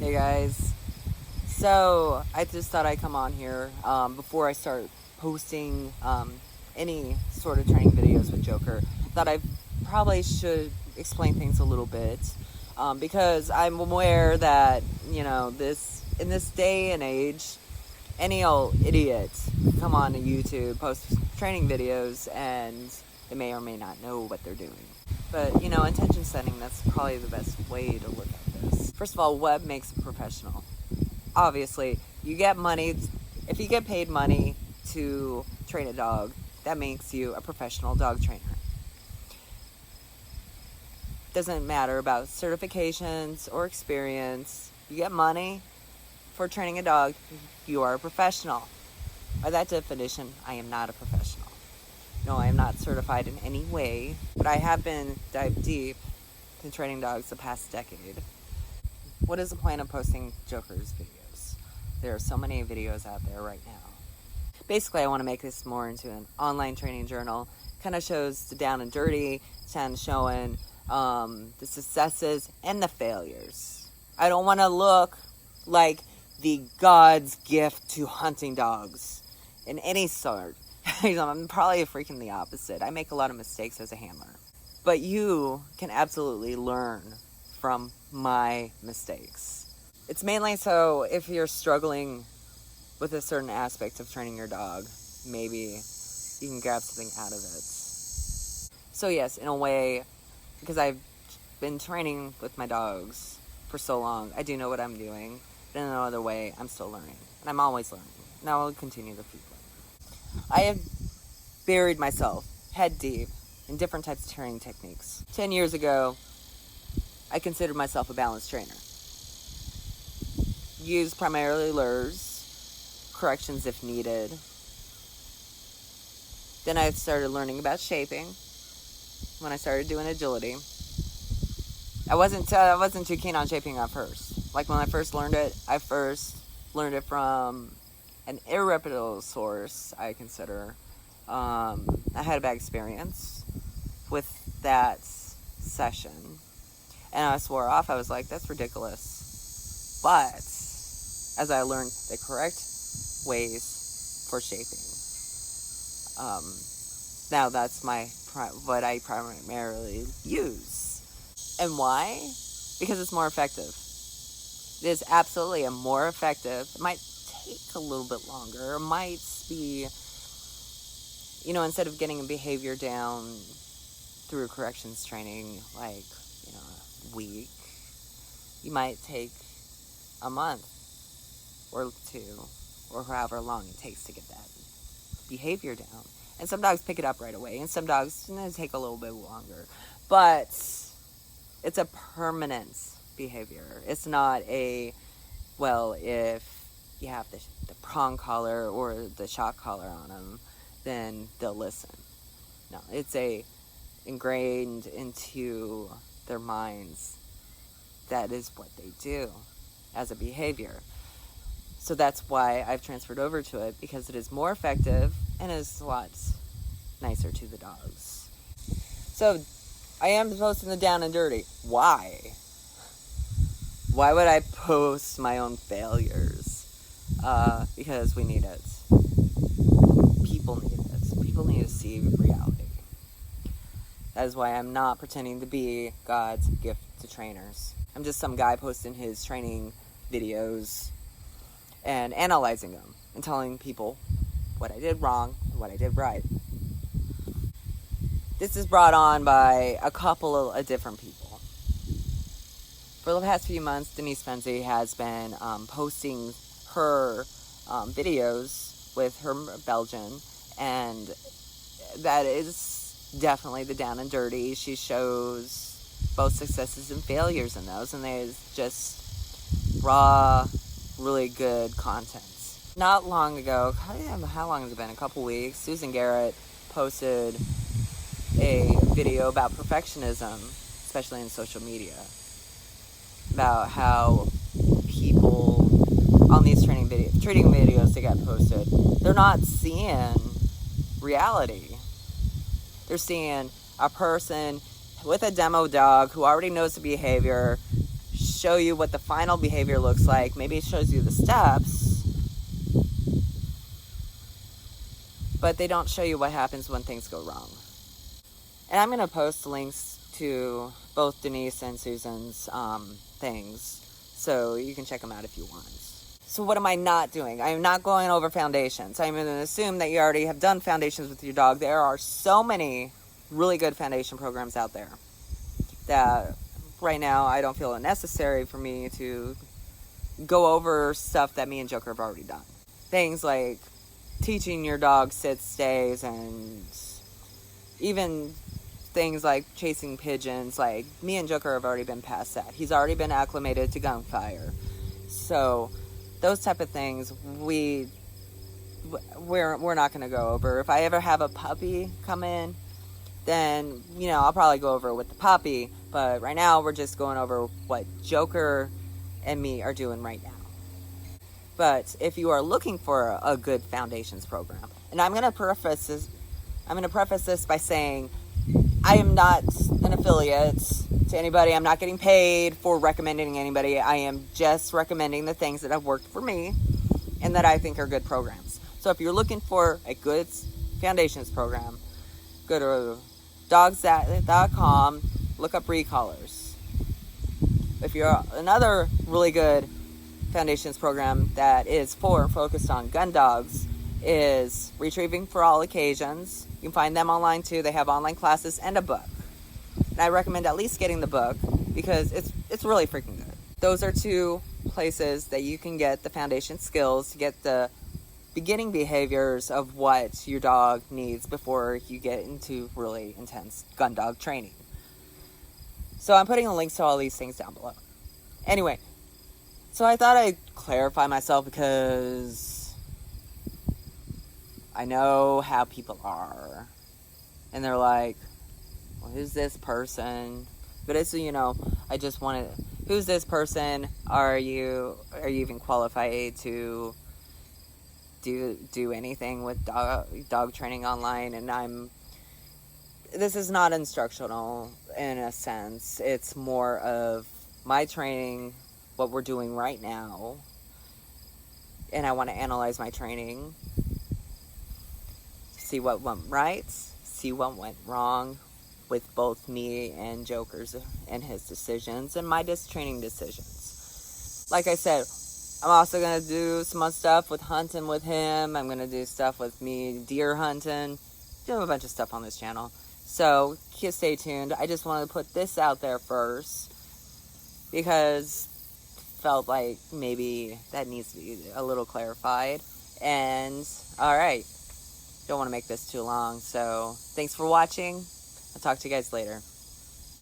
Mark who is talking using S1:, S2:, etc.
S1: Hey guys, so I just thought I'd come on here before I start posting any sort of training videos with Joker. Thought I probably should explain things a little bit because I'm aware that this in this day and age, any old idiot can come on to YouTube, post training videos, and they may or may not know what they're doing. But intention setting, that's probably the best way to look at this. First of all, what makes a professional? Obviously, you get money. If you get paid money to train a dog, that makes you a professional dog trainer. Doesn't matter about certifications or experience. You get money for training a dog, you are a professional. By that definition, I am not a professional. No, I am not certified in any way, but I have been dived deep in training dogs the past decade. What is the point of posting Joker's videos? There are so many videos out there right now. Basically, I want to make this more into an online training journal. Kind of shows the down and dirty, kind of showing the successes and the failures. I don't want to look like the God's gift to hunting dogs in any sort. I'm probably freaking the opposite. I make a lot of mistakes as a handler. But you can absolutely learn from my mistakes. It's mainly so if you're struggling with a certain aspect of training your dog, maybe you can grab something out of it. So yes, in a way, because I've been training with my dogs for so long, I do know what I'm doing. But in another way, I'm still learning. And I'm always learning. And I will continue to keep learning. I have buried myself head deep in different types of training techniques. 10 years ago, I considered myself a balanced trainer. Used primarily lures, corrections if needed. Then I started learning about shaping when I started doing agility. I wasn't too keen on shaping at first. Like when I first learned it, I first learned it from an irreputable source, I consider. I had a bad experience with that session. And I swore off. I was like, that's ridiculous. But as I learned the correct ways for shaping, now that's what I primarily use. And why? Because it's more effective. It is absolutely a more effective. It might take a little bit longer. It might be, instead of getting a behavior down through corrections training, like, a week, you might take a month or two, or however long it takes to get that behavior down. And some dogs pick it up right away, and some dogs take a little bit longer. But it's a permanent behavior. It's not if you have the prong collar or the shock collar on them, then they'll listen. No, it's ingrained into their minds. That is what they do as a behavior. So that's why I've transferred over to it, because it is more effective and is a lot nicer to the dogs. So I am posting the down and dirty. Why? Why would I post my own failures? Because we need it. People need it. People need to see reality. That is why I'm not pretending to be God's gift to trainers. I'm just some guy posting his training videos and analyzing them and telling people what I did wrong and what I did right. This is brought on by a couple of different people. For the past few months, Denise has been posting her videos with her Belgian, and that is definitely the down and dirty. She shows both successes and failures in those, and there's just raw, really good content. Not long ago, how long has it been? A couple weeks, Susan Garrett posted a video about perfectionism, especially in social media, about how people on these training videos that get posted, they're not seeing reality. They're seeing a person with a demo dog who already knows the behavior show you what the final behavior looks like. Maybe it shows you the steps, but they don't show you what happens when things go wrong. And I'm going to post links to both Denise and Susan's things, so you can check them out if you want. So what am I not doing? I'm not going over foundations. I'm going to assume that you already have done foundations with your dog. There are so many really good foundation programs out there that right now I don't feel it necessary for me to go over stuff that me and Joker have already done. Things like teaching your dog sit stays, and even things like chasing pigeons. Like, me and Joker have already been past that. He's already been acclimated to gunfire. So those type of things we're not going to go over. If I ever have a puppy come in, then, you know, I'll probably go over it with the puppy. But right now we're just going over what Joker and me are doing right now. But if you are looking for a good foundations program, and I'm going to preface this by saying I am not an affiliate to anybody. I'm not getting paid for recommending anybody. I am just recommending the things that have worked for me and that I think are good programs. So if you're looking for a good foundations program, go to dogs.com, look up recallers. If you're another really good foundations program that is focused on gun dogs, is Retrieving for All Occasions. You can find them online too. They have online classes and a book. And I recommend at least getting the book because it's really freaking good. Those are two places that you can get the foundation skills to get the beginning behaviors of what your dog needs before you get into really intense gun dog training. So I'm putting the links to all these things down below. Anyway, so I thought I'd clarify myself because I know how people are. And they're like, well, who's this person? But it's, you know, I just wanted, who's this person? Are you even qualified to do anything with dog training online? And this is not instructional in a sense. It's more of my training, what we're doing right now. And I want to analyze my training, see what went right, see what went wrong with both me and Joker's and his decisions and my training decisions. Like I said, I'm also going to do some other stuff with hunting with him. I'm going to do stuff with me deer hunting. Do a bunch of stuff on this channel. So stay tuned. I just wanted to put this out there first because felt like maybe that needs to be a little clarified. And all right. Don't want to make this too long, so thanks for watching. I'll talk to you guys later.